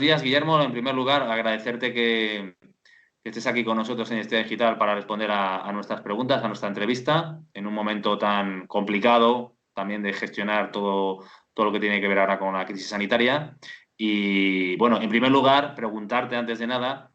días, Guillermo. En primer lugar, agradecerte que estés aquí con nosotros en Identidad Digital para responder a nuestras preguntas, a nuestra entrevista, en un momento tan complicado también de gestionar todo lo que tiene que ver ahora con la crisis sanitaria. Y bueno, en primer lugar, preguntarte antes de nada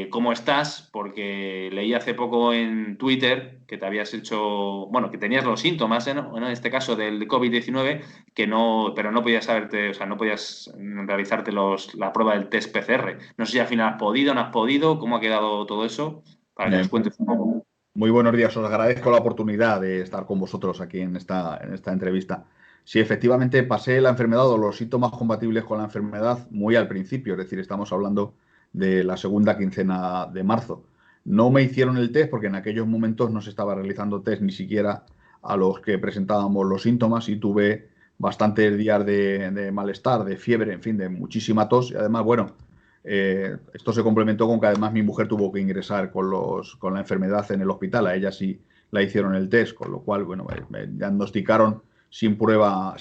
cómo estás, porque leí hace poco en Twitter que te habías hecho, bueno, que tenías los síntomas, en este caso del COVID-19, que no, pero no podías saberte, o sea, no podías realizarte la prueba del test PCR. No sé si al final has podido, no has podido, cómo ha quedado todo eso, para que Eh, nos cuentes un poco. Muy buenos días, os agradezco la oportunidad de estar con vosotros aquí en esta entrevista. Sí, efectivamente pasé la enfermedad o los síntomas compatibles con la enfermedad muy al principio, es decir, estamos hablando de la segunda quincena de marzo. No me hicieron el test porque en aquellos momentos no se estaba realizando test ni siquiera a los que presentábamos los síntomas y tuve bastantes días de malestar, de fiebre, en fin, de muchísima tos y además, bueno, esto se complementó con que además mi mujer tuvo que ingresar con la enfermedad en el hospital. A ella sí la hicieron el test, con lo cual, bueno, me diagnosticaron sin prueba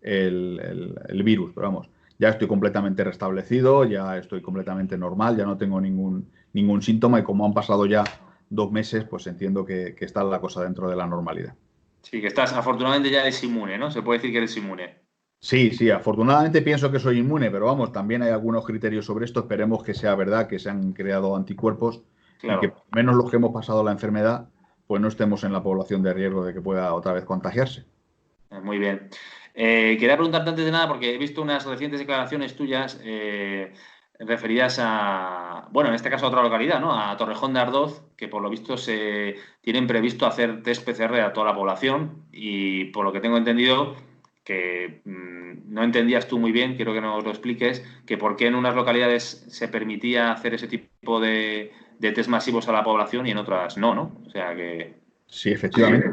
el virus. Pero vamos, ya estoy completamente restablecido, ya estoy completamente normal, ya no tengo ningún síntoma y como han pasado ya 2 meses, pues entiendo que está la cosa dentro de la normalidad. Sí, que estás, afortunadamente ya eres inmune, ¿no? Se puede decir que eres inmune. Sí, sí, afortunadamente pienso que soy inmune, pero vamos, también hay algunos criterios sobre esto. Esperemos que sea verdad, que se han creado anticuerpos y que Claro. por lo menos los que hemos pasado la enfermedad, pues no estemos en la población de riesgo de que pueda otra vez contagiarse. Muy bien. Quería preguntarte antes de nada, porque he visto unas recientes declaraciones tuyas referidas a, bueno, en este caso a otra localidad, ¿no? A Torrejón de Ardoz, que por lo visto se tienen previsto hacer test PCR a toda la población y por lo que tengo entendido, que no entendías tú muy bien, quiero que nos lo expliques, que por qué en unas localidades se permitía hacer ese tipo de test masivos a la población y en otras no, ¿no? O sea que... Sí, efectivamente.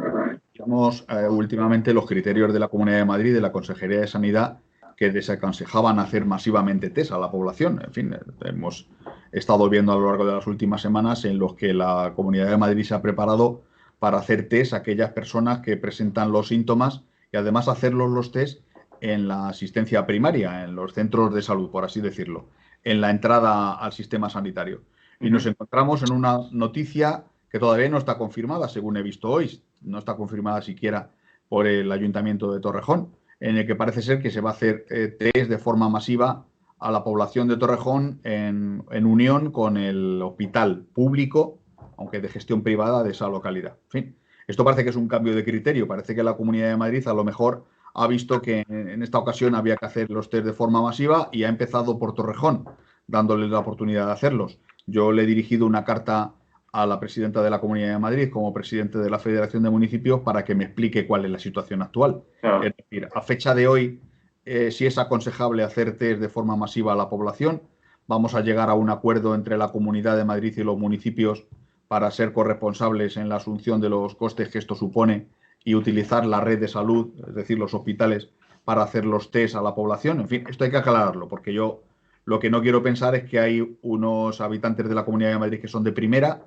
Digamos, últimamente los criterios de la Comunidad de Madrid, de la Consejería de Sanidad, que desaconsejaban hacer masivamente test a la población. En fin, hemos estado viendo a lo largo de las últimas semanas en los que la Comunidad de Madrid se ha preparado para hacer test a aquellas personas que presentan los síntomas y además hacerlos los test en la asistencia primaria, en los centros de salud, por así decirlo, en la entrada al sistema sanitario. Y nos Ujú. encontramos en una noticia que todavía no está confirmada, según he visto hoy, no está confirmada siquiera por el Ayuntamiento de Torrejón, en el que parece ser que se va a hacer test de forma masiva a la población de Torrejón en unión con el hospital público, aunque de gestión privada, de esa localidad. En fin, esto parece que es un cambio de criterio. Parece que la Comunidad de Madrid a lo mejor ha visto que en esta ocasión había que hacer los test de forma masiva y ha empezado por Torrejón, dándole la oportunidad de hacerlos. Yo le he dirigido una carta a la presidenta de la Comunidad de Madrid como presidente de la Federación de Municipios para que me explique cuál es la situación actual. Claro. Es decir, a fecha de hoy, si es aconsejable hacer test de forma masiva a la población, vamos a llegar a un acuerdo entre la Comunidad de Madrid y los municipios para ser corresponsables en la asunción de los costes que esto supone y utilizar la red de salud, es decir, los hospitales, para hacer los test a la población. En fin, esto hay que aclararlo, porque yo lo que no quiero pensar es que hay unos habitantes de la Comunidad de Madrid que son de primera,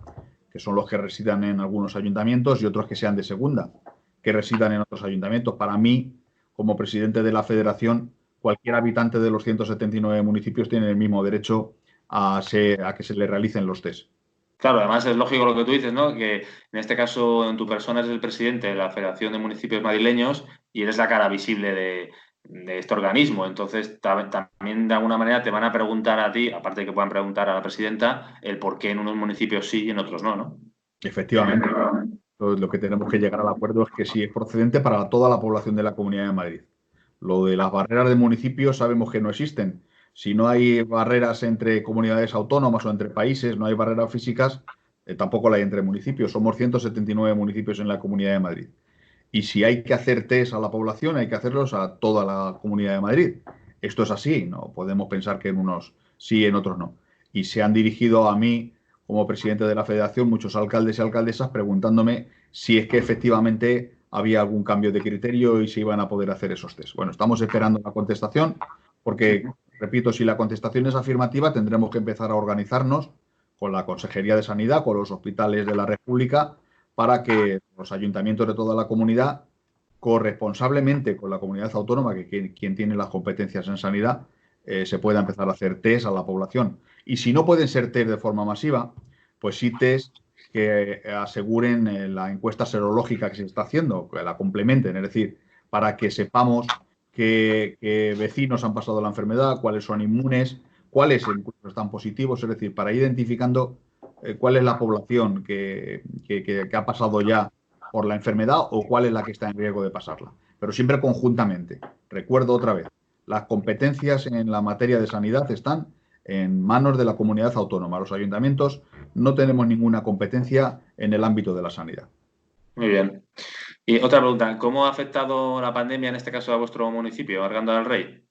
que son los que residan en algunos ayuntamientos, y otros que sean de segunda, que residan en otros ayuntamientos. Para mí, como presidente de la federación, cualquier habitante de los 179 municipios tiene el mismo derecho a que se le realicen los test. Claro, además es lógico lo que tú dices, ¿no? Que en este caso, en tu persona, eres el presidente de la Federación de Municipios Madrileños y eres la cara visible de este organismo. Entonces, también de alguna manera te van a preguntar a ti, aparte de que puedan preguntar a la presidenta, el por qué en unos municipios sí y en otros no, ¿no? Efectivamente, lo que tenemos que llegar al acuerdo es que sí es procedente para toda la población de la Comunidad de Madrid. Lo de las barreras de municipios sabemos que no existen. Si no hay barreras entre comunidades autónomas o entre países, no hay barreras físicas, tampoco la hay entre municipios. Somos 179 municipios en la Comunidad de Madrid. Y si hay que hacer test a la población, hay que hacerlos a toda la Comunidad de Madrid. Esto es así, no podemos pensar que en unos sí, en otros no. Y se han dirigido a mí, como presidente de la federación, muchos alcaldes y alcaldesas preguntándome si es que efectivamente había algún cambio de criterio y si iban a poder hacer esos test. Bueno, estamos esperando la contestación porque, repito, si la contestación es afirmativa, tendremos que empezar a organizarnos con la Consejería de Sanidad, con los hospitales de la República, para que los ayuntamientos de toda la comunidad, corresponsablemente con la comunidad autónoma, quien tiene las competencias en sanidad, se pueda empezar a hacer test a la población. Y si no pueden ser test de forma masiva, pues sí test que aseguren la encuesta serológica que se está haciendo, que la complementen, es decir, para que sepamos qué vecinos han pasado la enfermedad, cuáles son inmunes, cuáles incluso están positivos, es decir, para ir identificando cuál es la población que ha pasado ya por la enfermedad o cuál es la que está en riesgo de pasarla. Pero siempre conjuntamente. Recuerdo otra vez, las competencias en la materia de sanidad están en manos de la comunidad autónoma. Los ayuntamientos no tenemos ninguna competencia en el ámbito de la sanidad. Muy bien. Y otra pregunta, ¿cómo ha afectado la pandemia en este caso a vuestro municipio, Arganda del Rey?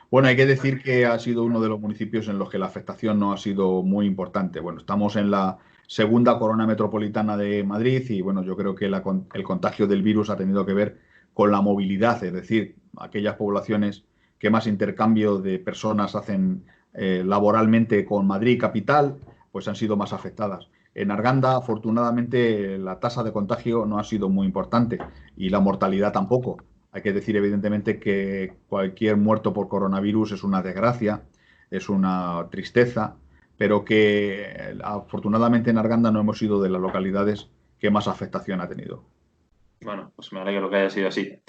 Bueno, hay que decir que ha sido uno de los municipios en los que la afectación no ha sido muy importante. Bueno, estamos en la segunda corona metropolitana de Madrid y bueno, yo creo que el contagio del virus ha tenido que ver con la movilidad, es decir, aquellas poblaciones que más intercambio de personas hacen laboralmente con Madrid capital, pues han sido más afectadas. En Arganda, afortunadamente, la tasa de contagio no ha sido muy importante y la mortalidad tampoco. Hay que decir, evidentemente, que cualquier muerto por coronavirus es una desgracia, es una tristeza, pero que afortunadamente en Arganda no hemos sido de las localidades que más afectación ha tenido. Bueno, pues me alegro que haya sido así.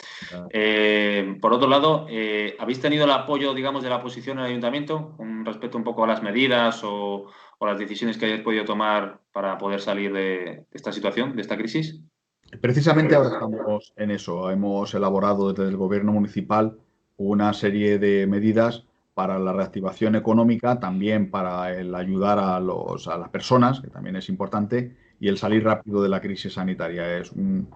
Por otro lado, ¿habéis tenido el apoyo, digamos, de la oposición en el ayuntamiento con respecto un poco a las medidas o las decisiones que hayáis podido tomar para poder salir de esta situación, de esta crisis? Precisamente ahora estamos en eso. Hemos elaborado desde el gobierno municipal una serie de medidas para la reactivación económica, también para el ayudar a las personas, que también es importante, y el salir rápido de la crisis sanitaria. Es un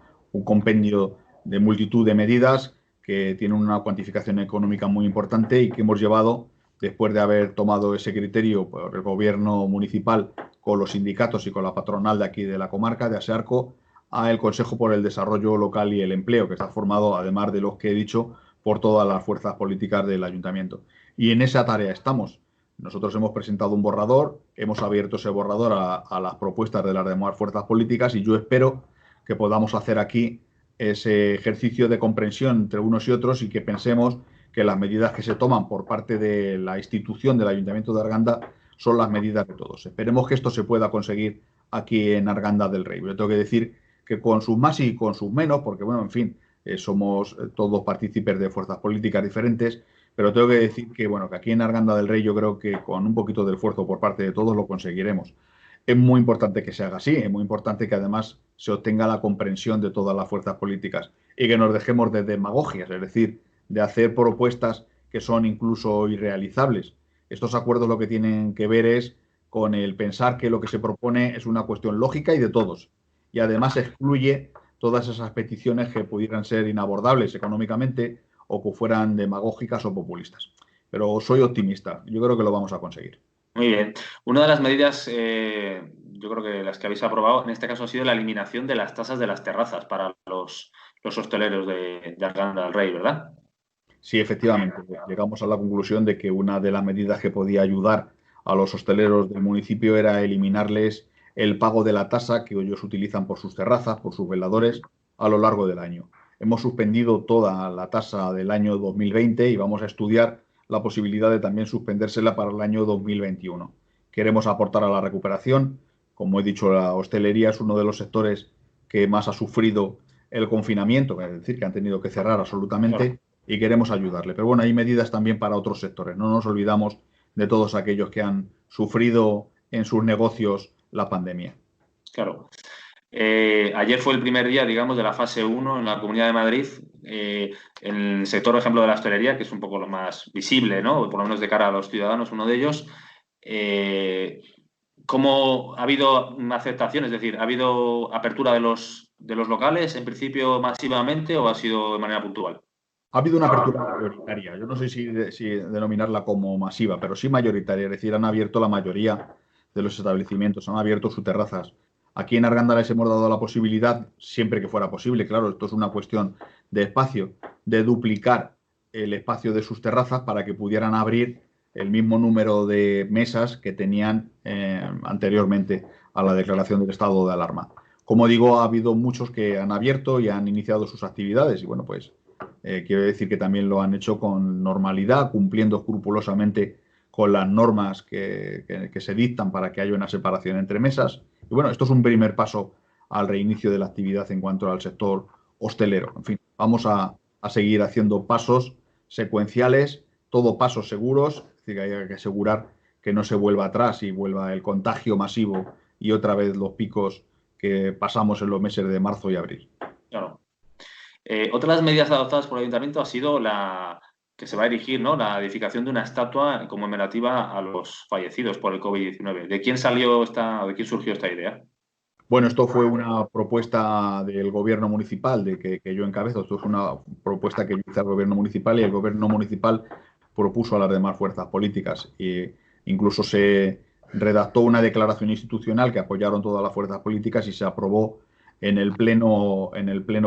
compendio de multitud de medidas que tienen una cuantificación económica muy importante y que hemos llevado, después de haber tomado ese criterio por el gobierno municipal con los sindicatos y con la patronal de aquí de la comarca, de Asearco, al Consejo por el Desarrollo Local y el Empleo, que está formado, además de los que he dicho, por todas las fuerzas políticas del ayuntamiento. Y en esa tarea estamos. Nosotros hemos presentado un borrador, hemos abierto ese borrador a las propuestas de las demás fuerzas políticas y yo espero que podamos hacer aquí ese ejercicio de comprensión entre unos y otros y que pensemos que las medidas que se toman por parte de la institución del Ayuntamiento de Arganda son las medidas de todos. Esperemos que esto se pueda conseguir aquí en Arganda del Rey. Yo tengo que decir que con sus más y con sus menos, porque bueno, en fin, somos todos partícipes de fuerzas políticas diferentes, pero tengo que decir que bueno, que aquí en Arganda del Rey yo creo que con un poquito de esfuerzo por parte de todos lo conseguiremos. Es muy importante que se haga así, es muy importante que además se obtenga la comprensión de todas las fuerzas políticas y que nos dejemos de demagogias, es decir, de hacer propuestas que son incluso irrealizables. Estos acuerdos lo que tienen que ver es con el pensar que lo que se propone es una cuestión lógica y de todos. Y además excluye todas esas peticiones que pudieran ser inabordables económicamente o que fueran demagógicas o populistas. Pero soy optimista, yo creo que lo vamos a conseguir. Muy bien. Una de las medidas, yo creo que las que habéis aprobado, en este caso ha sido la eliminación de las tasas de las terrazas para los hosteleros de Arganda del Rey, ¿verdad? Sí, efectivamente, llegamos a la conclusión de que una de las medidas que podía ayudar a los hosteleros del municipio era eliminarles el pago de la tasa que ellos utilizan por sus terrazas, por sus veladores, a lo largo del año. Hemos suspendido toda la tasa del año 2020 y vamos a estudiar la posibilidad de también suspendérsela para el año 2021. Queremos aportar a la recuperación. Como he dicho, la hostelería es uno de los sectores que más ha sufrido el confinamiento, es decir, que han tenido que cerrar absolutamente y queremos ayudarle. Pero bueno, hay medidas también para otros sectores. No nos olvidamos de todos aquellos que han sufrido en sus negocios la pandemia. Claro. Ayer fue el primer día, digamos, de la fase 1 en la Comunidad de Madrid, en el sector, por ejemplo, de la hostelería, que es un poco lo más visible, ¿no? Por lo menos de cara a los ciudadanos, uno de ellos. ¿Cómo ha habido una aceptación? Es decir, ¿ha habido apertura de los locales en principio masivamente o ha sido de manera puntual? Ha habido una apertura mayoritaria. Yo no sé si denominarla como masiva, pero sí mayoritaria. Es decir, han abierto la mayoría de los establecimientos, han abierto sus terrazas. Aquí en Arganda les hemos dado la posibilidad, siempre que fuera posible, claro, esto es una cuestión de espacio, de duplicar el espacio de sus terrazas para que pudieran abrir el mismo número de mesas que tenían anteriormente a la declaración del estado de alarma. Como digo, ha habido muchos que han abierto y han iniciado sus actividades y bueno, pues Quiero decir que también lo han hecho con normalidad, cumpliendo escrupulosamente con las normas que se dictan para que haya una separación entre mesas. Y bueno, esto es un primer paso al reinicio de la actividad en cuanto al sector hostelero. En fin, vamos a seguir haciendo pasos secuenciales, todo pasos seguros, es decir, que hay que asegurar que no se vuelva atrás y vuelva el contagio masivo y otra vez los picos que pasamos en los meses de marzo y abril. Claro. Otra de las medidas adoptadas por el Ayuntamiento ha sido la que se va a erigir, ¿no?, la edificación de una estatua conmemorativa a los fallecidos por el COVID-19. ¿De quién surgió esta idea? Bueno, esto fue una propuesta del gobierno municipal que yo encabezo. Esto es una propuesta que yo hice al gobierno municipal y el gobierno municipal propuso a las demás fuerzas políticas. E incluso se redactó una declaración institucional que apoyaron todas las fuerzas políticas y se aprobó en el pleno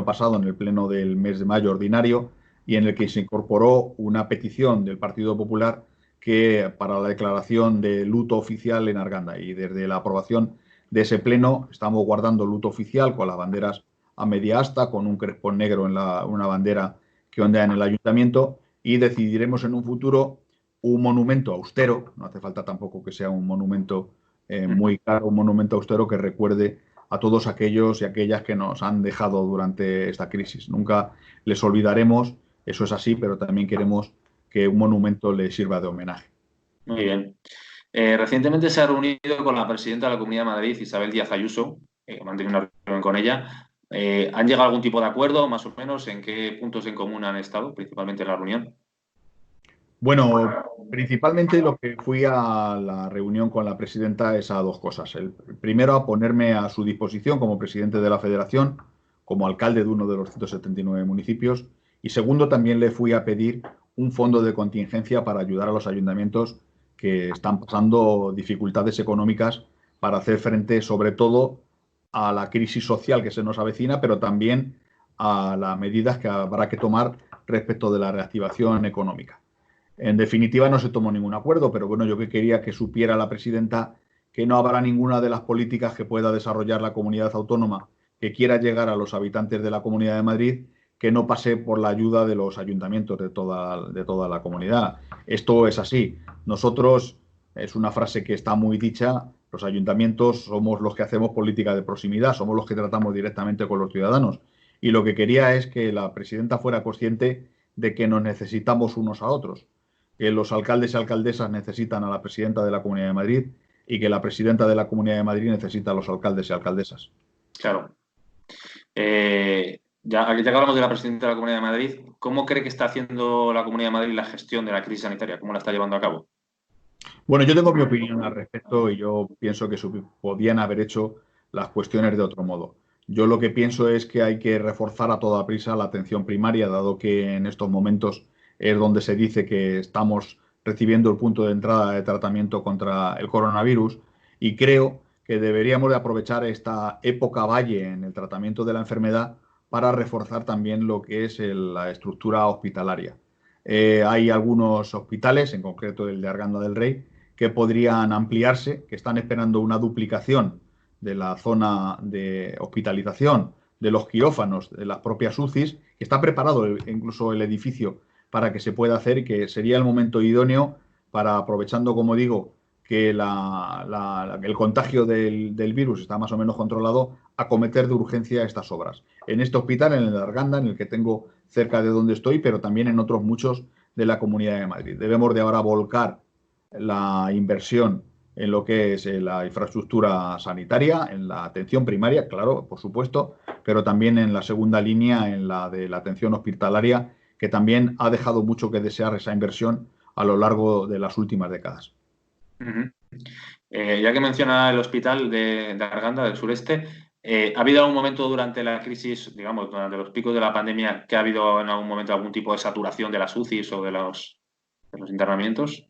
pasado, en el pleno del mes de mayo ordinario, y en el que se incorporó una petición del Partido Popular para la declaración de luto oficial en Arganda. Y desde la aprobación de ese pleno estamos guardando luto oficial con las banderas a media asta, con un crespón negro en una bandera que ondea en el ayuntamiento, y decidiremos en un futuro un monumento austero, no hace falta tampoco que sea un monumento muy caro, un monumento austero que recuerde a todos aquellos y aquellas que nos han dejado durante esta crisis. Nunca les olvidaremos, eso es así, pero también queremos que un monumento les sirva de homenaje. Muy bien. Recientemente se ha reunido con la presidenta de la Comunidad de Madrid, Isabel Díaz Ayuso, ha mantenido una reunión con ella. ¿Han llegado a algún tipo de acuerdo, más o menos? ¿En qué puntos en común han estado, principalmente en la reunión? Bueno, principalmente lo que fui a la reunión con la presidenta es a dos cosas. El primero, a ponerme a su disposición como presidente de la federación, como alcalde de uno de los 179 municipios. Y segundo, también le fui a pedir un fondo de contingencia para ayudar a los ayuntamientos que están pasando dificultades económicas para hacer frente, sobre todo, a la crisis social que se nos avecina, pero también a las medidas que habrá que tomar respecto de la reactivación económica. En definitiva, no se tomó ningún acuerdo, pero bueno, yo que quería que supiera la presidenta que no habrá ninguna de las políticas que pueda desarrollar la comunidad autónoma que quiera llegar a los habitantes de la Comunidad de Madrid que no pase por la ayuda de los ayuntamientos de toda la comunidad. Esto es así. Nosotros, es una frase que está muy dicha, los ayuntamientos somos los que hacemos política de proximidad, somos los que tratamos directamente con los ciudadanos. Y lo que quería es que la presidenta fuera consciente de que nos necesitamos unos a otros, que los alcaldes y alcaldesas necesitan a la presidenta de la Comunidad de Madrid y que la presidenta de la Comunidad de Madrid necesita a los alcaldes y alcaldesas. Claro. Ya que hablamos de la presidenta de la Comunidad de Madrid, ¿cómo cree que está haciendo la Comunidad de Madrid la gestión de la crisis sanitaria? ¿Cómo la está llevando a cabo? Bueno, yo tengo mi opinión al respecto y yo pienso que podían haber hecho las cuestiones de otro modo. Yo lo que pienso es que hay que reforzar a toda prisa la atención primaria, dado que en estos momentos es donde se dice que estamos recibiendo el punto de entrada de tratamiento contra el coronavirus, y creo que deberíamos de aprovechar esta época valle en el tratamiento de la enfermedad para reforzar también lo que es la estructura hospitalaria. Hay algunos hospitales, en concreto el de Arganda del Rey, que podrían ampliarse, que están esperando una duplicación de la zona de hospitalización, de los quirófanos, de las propias UCIs, que está preparado incluso el edificio para que se pueda hacer, y que sería el momento idóneo para, aprovechando, como digo, que el contagio del virus está más o menos controlado, acometer de urgencia estas obras. En este hospital, en el de Arganda, en el que tengo cerca de donde estoy, pero también en otros muchos de la Comunidad de Madrid. Debemos de ahora volcar la inversión en lo que es la infraestructura sanitaria, en la atención primaria, claro, por supuesto, pero también en la segunda línea, en la de la atención hospitalaria, que también ha dejado mucho que desear esa inversión a lo largo de las últimas décadas. Ya que menciona el hospital de Arganda del sureste, ¿ha habido algún momento durante la crisis, digamos, durante los picos de la pandemia, que ha habido en algún momento algún tipo de saturación de las UCIs o de los internamientos?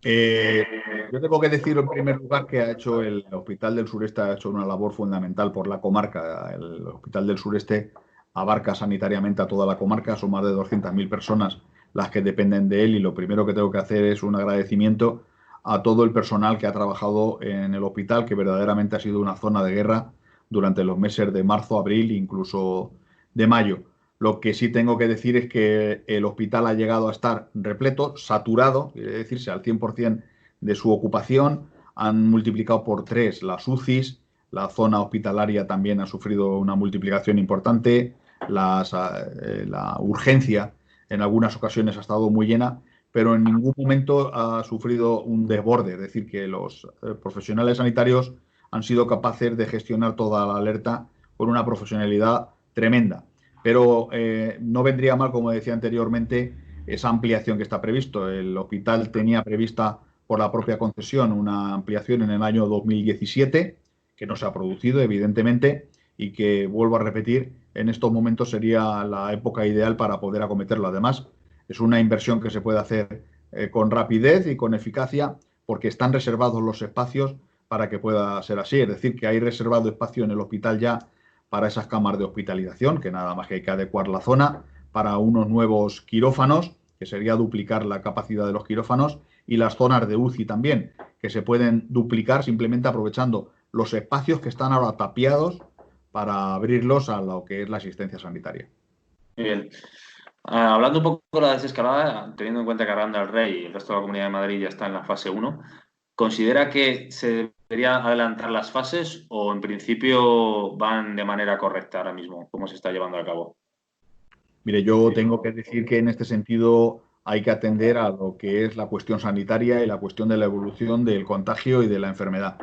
Yo tengo que decir en primer lugar que el Hospital del Sureste ha hecho una labor fundamental por la comarca. El Hospital del Sureste abarca sanitariamente a toda la comarca, son más de 200.000 personas las que dependen de él, y lo primero que tengo que hacer es un agradecimiento a todo el personal que ha trabajado en el hospital, que verdaderamente ha sido una zona de guerra durante los meses de marzo, abril e incluso de mayo. Lo que sí tengo que decir es que el hospital ha llegado a estar repleto, saturado, quiere decirse al 100% de su ocupación. Han multiplicado por 3 las UCIs, la zona hospitalaria también ha sufrido una multiplicación importante, la urgencia en algunas ocasiones ha estado muy llena, pero en ningún momento ha sufrido un desborde, es decir, que los profesionales sanitarios han sido capaces de gestionar toda la alerta con una profesionalidad tremenda. Pero no vendría mal, como decía anteriormente, esa ampliación que está previsto. El hospital tenía prevista por la propia concesión una ampliación en el año 2017, que no se ha producido, evidentemente, y que, vuelvo a repetir, en estos momentos sería la época ideal para poder acometerlo. Además, es una inversión que se puede hacer con rapidez y con eficacia, porque están reservados los espacios para que pueda ser así. Es decir, que hay reservado espacio en el hospital ya para esas cámaras de hospitalización, que nada más que hay que adecuar la zona, para unos nuevos quirófanos, que sería duplicar la capacidad de los quirófanos, y las zonas de UCI también, que se pueden duplicar simplemente aprovechando los espacios que están ahora tapiados para abrirlos a lo que es la asistencia sanitaria. Muy bien. Hablando un poco de la desescalada, teniendo en cuenta que Aranda del Rey y el resto de la Comunidad de Madrid ya está en la fase 1, ¿considera que se deberían adelantar las fases o en principio van de manera correcta ahora mismo? ¿Cómo se está llevando a cabo? Mire, yo tengo que decir que en este sentido hay que atender a lo que es la cuestión sanitaria y la cuestión de la evolución del contagio y de la enfermedad.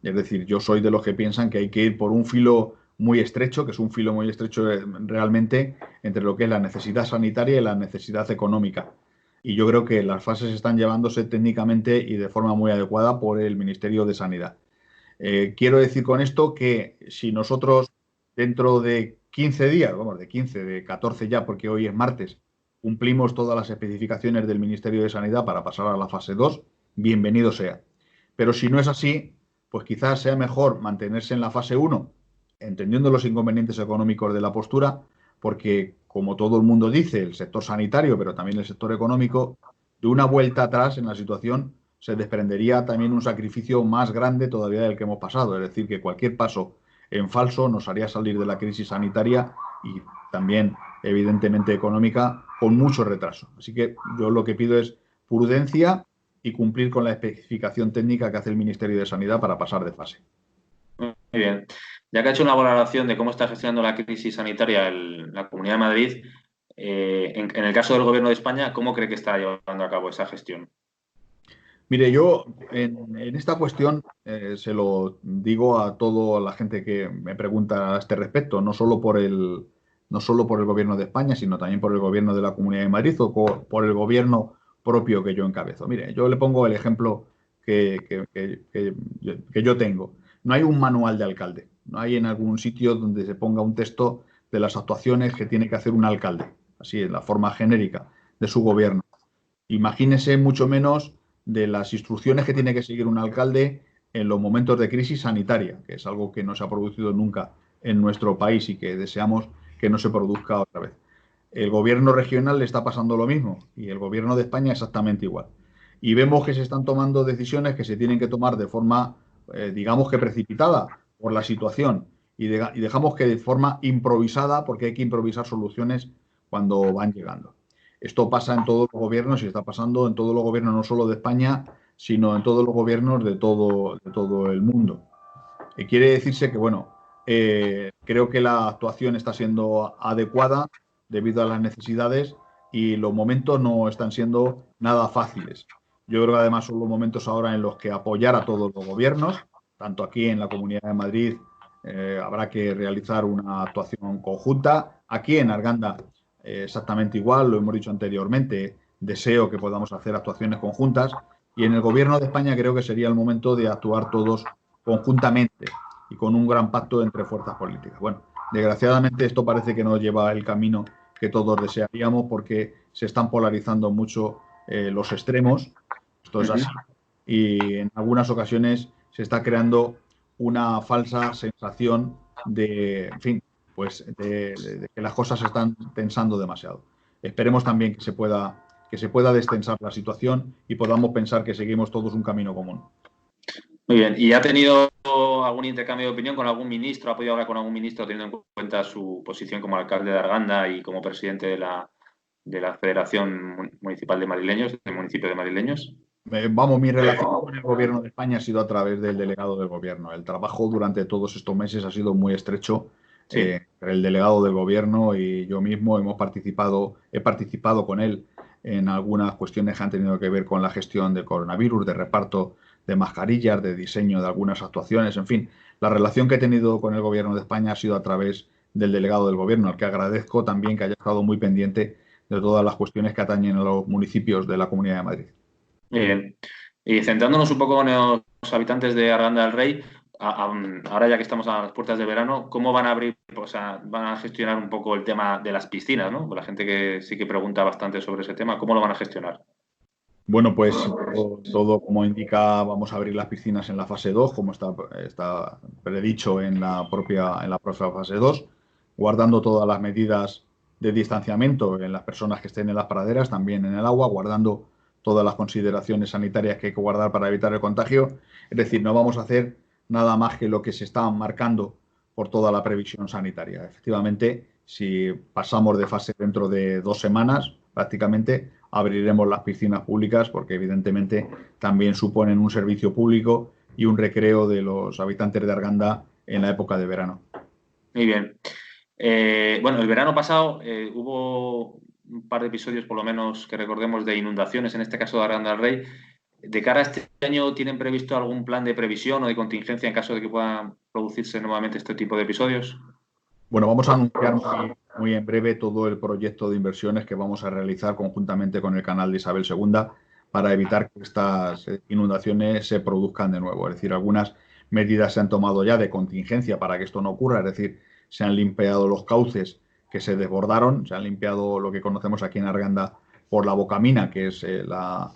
Es decir, yo soy de los que piensan que hay que ir por un filo muy estrecho, que es un filo muy estrecho realmente entre lo que es la necesidad sanitaria y la necesidad económica. Y yo creo que las fases están llevándose técnicamente y de forma muy adecuada por el Ministerio de Sanidad. Quiero decir con esto que si nosotros dentro de 15 días, vamos, de 15, de 14 ya, porque hoy es martes, cumplimos todas las especificaciones del Ministerio de Sanidad para pasar a la fase 2, bienvenido sea. Pero si no es así, pues quizás sea mejor mantenerse en la fase 1, entendiendo los inconvenientes económicos de la postura, porque, como todo el mundo dice, el sector sanitario, pero también el sector económico, de una vuelta atrás en la situación se desprendería también un sacrificio más grande todavía del que hemos pasado. Es decir, que cualquier paso en falso nos haría salir de la crisis sanitaria y también, evidentemente, económica con mucho retraso. Así que yo lo que pido es prudencia y cumplir con la especificación técnica que hace el Ministerio de Sanidad para pasar de fase. Muy bien. Ya que ha hecho una valoración de cómo está gestionando la crisis sanitaria la Comunidad de Madrid, en el caso del Gobierno de España, ¿cómo cree que está llevando a cabo esa gestión? Mire, yo en esta cuestión se lo digo a toda la gente que me pregunta a este respecto, no solo por el Gobierno de España, sino también por el Gobierno de la Comunidad de Madrid o por el Gobierno propio que yo encabezo. Mire, yo le pongo el ejemplo que yo tengo. No hay un manual de alcalde, no hay en algún sitio donde se ponga un texto de las actuaciones que tiene que hacer un alcalde, así en la forma genérica de su gobierno. Imagínese mucho menos de las instrucciones que tiene que seguir un alcalde en los momentos de crisis sanitaria, que es algo que no se ha producido nunca en nuestro país y que deseamos que no se produzca otra vez. El gobierno regional le está pasando lo mismo y el gobierno de España exactamente igual. Y vemos que se están tomando decisiones que se tienen que tomar de forma, digamos que precipitada por la situación y dejamos que de forma improvisada, porque hay que improvisar soluciones cuando van llegando. Esto pasa en todos los gobiernos y está pasando en todos los gobiernos, no solo de España, sino en todos los gobiernos de todo el mundo. Quiere decirse que, bueno, creo que la actuación está siendo adecuada debido a las necesidades y los momentos no están siendo nada fáciles. Yo creo que además son los momentos ahora en los que apoyar a todos los gobiernos, tanto aquí en la Comunidad de Madrid habrá que realizar una actuación conjunta. Aquí en Arganda exactamente igual, lo hemos dicho anteriormente, deseo que podamos hacer actuaciones conjuntas y en el Gobierno de España creo que sería el momento de actuar todos conjuntamente y con un gran pacto entre fuerzas políticas. Bueno, desgraciadamente esto parece que no lleva el camino que todos desearíamos porque se están polarizando mucho los extremos, esto es así, y en algunas ocasiones se está creando una falsa sensación de, en fin, pues de que las cosas se están tensando demasiado. Esperemos también que se pueda destensar la situación y podamos pensar que seguimos todos un camino común. Muy bien. ¿Y ha tenido algún intercambio de opinión con algún ministro? ¿Ha podido hablar con algún ministro teniendo en cuenta su posición como alcalde de Arganda y como presidente de la Federación Municipal de Madrileños, del municipio de Madrileños? Vamos, mi relación con el gobierno de España ha sido a través del delegado del gobierno. El trabajo durante todos estos meses ha sido muy estrecho. Sí. Entre el delegado del gobierno y yo mismo he participado con él en algunas cuestiones que han tenido que ver con la gestión del coronavirus, de reparto de mascarillas, de diseño de algunas actuaciones, en fin. La relación que he tenido con el gobierno de España ha sido a través del delegado del gobierno, al que agradezco también que haya estado muy pendiente de todas las cuestiones que atañen a los municipios de la Comunidad de Madrid. Muy bien. Y centrándonos un poco en los habitantes de Arganda del Rey, ahora ya que estamos a las puertas de verano, ¿cómo van a abrir, o sea, van a gestionar un poco el tema de las piscinas, ¿no? La gente que sí que pregunta bastante sobre ese tema, ¿cómo lo van a gestionar? Bueno, pues todo como indica, vamos a abrir las piscinas en la fase 2, como está predicho en la propia fase 2, guardando todas las medidas de distanciamiento en las personas que estén en las praderas, también en el agua, guardando todas las consideraciones sanitarias que hay que guardar para evitar el contagio. Es decir, no vamos a hacer nada más que lo que se está marcando por toda la previsión sanitaria. Efectivamente, si pasamos de fase dentro de 2 semanas, prácticamente abriremos las piscinas públicas porque evidentemente también suponen un servicio público y un recreo de los habitantes de Arganda en la época de verano. Muy bien. Bueno, el verano pasado hubo un par de episodios, por lo menos, que recordemos de inundaciones, en este caso de Arganda del Rey. ¿De cara a este año tienen previsto algún plan de previsión o de contingencia en caso de que puedan producirse nuevamente este tipo de episodios? Bueno, vamos a anunciar muy en breve todo el proyecto de inversiones que vamos a realizar conjuntamente con el canal de Isabel II para evitar que estas inundaciones se produzcan de nuevo. Es decir, algunas medidas se han tomado ya de contingencia para que esto no ocurra. Es decir, se han limpiado los cauces que se desbordaron, se han limpiado lo que conocemos aquí en Arganda por la Bocamina, que es la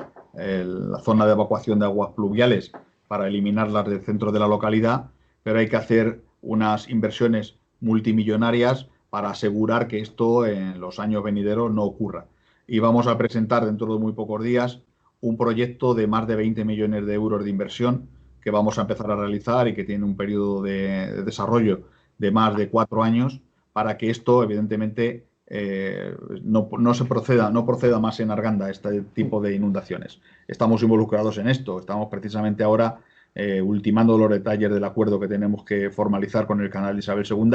zona de evacuación de aguas pluviales para eliminarlas del centro de la localidad, pero hay que hacer unas inversiones multimillonarias para asegurar que esto en los años venideros no ocurra. Y vamos a presentar dentro de muy pocos días un proyecto de más de 20 millones de euros de inversión que vamos a empezar a realizar y que tiene un periodo de desarrollo de más de 4 años para que esto, evidentemente, no proceda más en Arganda este tipo de inundaciones. Estamos involucrados en esto, estamos precisamente ahora ultimando los detalles del acuerdo que tenemos que formalizar con el canal de Isabel II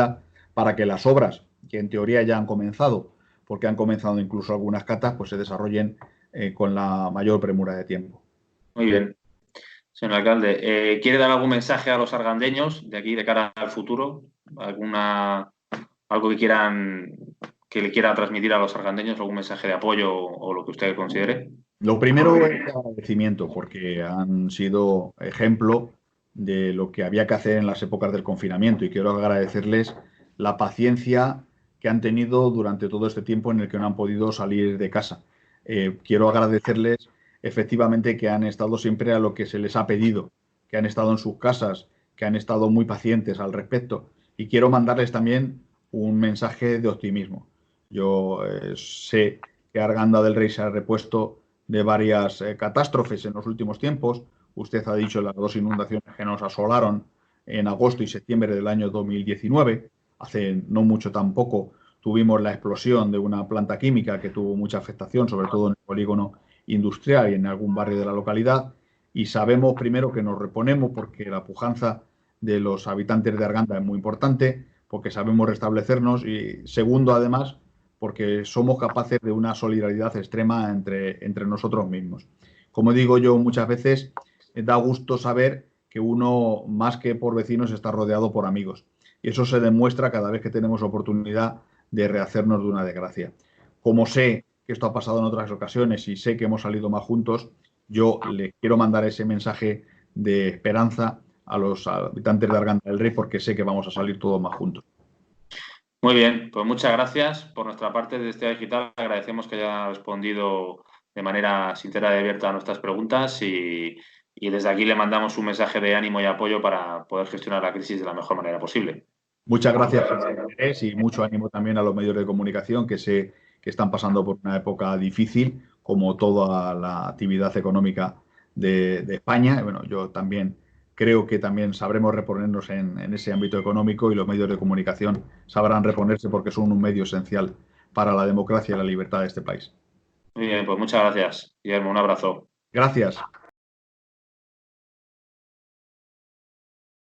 para que las obras, que en teoría ya han comenzado, porque han comenzado incluso algunas catas, pues se desarrollen con la mayor premura de tiempo. Muy bien, señor alcalde. ¿Quiere dar algún mensaje a los argandeños de aquí de cara al futuro? Algo que le quiera transmitir a los argandeños, algún mensaje de apoyo o lo que usted considere? Lo primero es el agradecimiento, porque han sido ejemplo de lo que había que hacer en las épocas del confinamiento y quiero agradecerles la paciencia que han tenido durante todo este tiempo en el que no han podido salir de casa. Quiero agradecerles efectivamente que han estado siempre a lo que se les ha pedido, que han estado en sus casas, que han estado muy pacientes al respecto y quiero mandarles también un mensaje de optimismo. Yo sé que Arganda del Rey se ha repuesto de varias catástrofes en los últimos tiempos. Usted ha dicho las dos inundaciones que nos asolaron en agosto y septiembre del año 2019. Hace no mucho tampoco tuvimos la explosión de una planta química que tuvo mucha afectación, sobre todo en el polígono industrial y en algún barrio de la localidad. Y sabemos primero que nos reponemos porque la pujanza de los habitantes de Arganda es muy importante, porque sabemos restablecernos y segundo, además, porque somos capaces de una solidaridad extrema entre nosotros mismos. Como digo yo muchas veces, da gusto saber que uno, más que por vecinos, está rodeado por amigos. Y eso se demuestra cada vez que tenemos oportunidad de rehacernos de una desgracia. Como sé que esto ha pasado en otras ocasiones y sé que hemos salido más juntos, yo le quiero mandar ese mensaje de esperanza a los habitantes de Arganda del Rey porque sé que vamos a salir todos más juntos. Muy bien, pues muchas gracias. Por nuestra parte, desde Estea Digital, agradecemos que haya respondido de manera sincera y abierta a nuestras preguntas y desde aquí le mandamos un mensaje de ánimo y apoyo para poder gestionar la crisis de la mejor manera posible. Muchas gracias por su interés y mucho ánimo también a los medios de comunicación que sé que están pasando por una época difícil, como toda la actividad económica de España. Bueno, yo también creo que también sabremos reponernos en ese ámbito económico y los medios de comunicación sabrán reponerse porque son un medio esencial para la democracia y la libertad de este país. Muy bien, pues muchas gracias, Guillermo. Un abrazo. Gracias.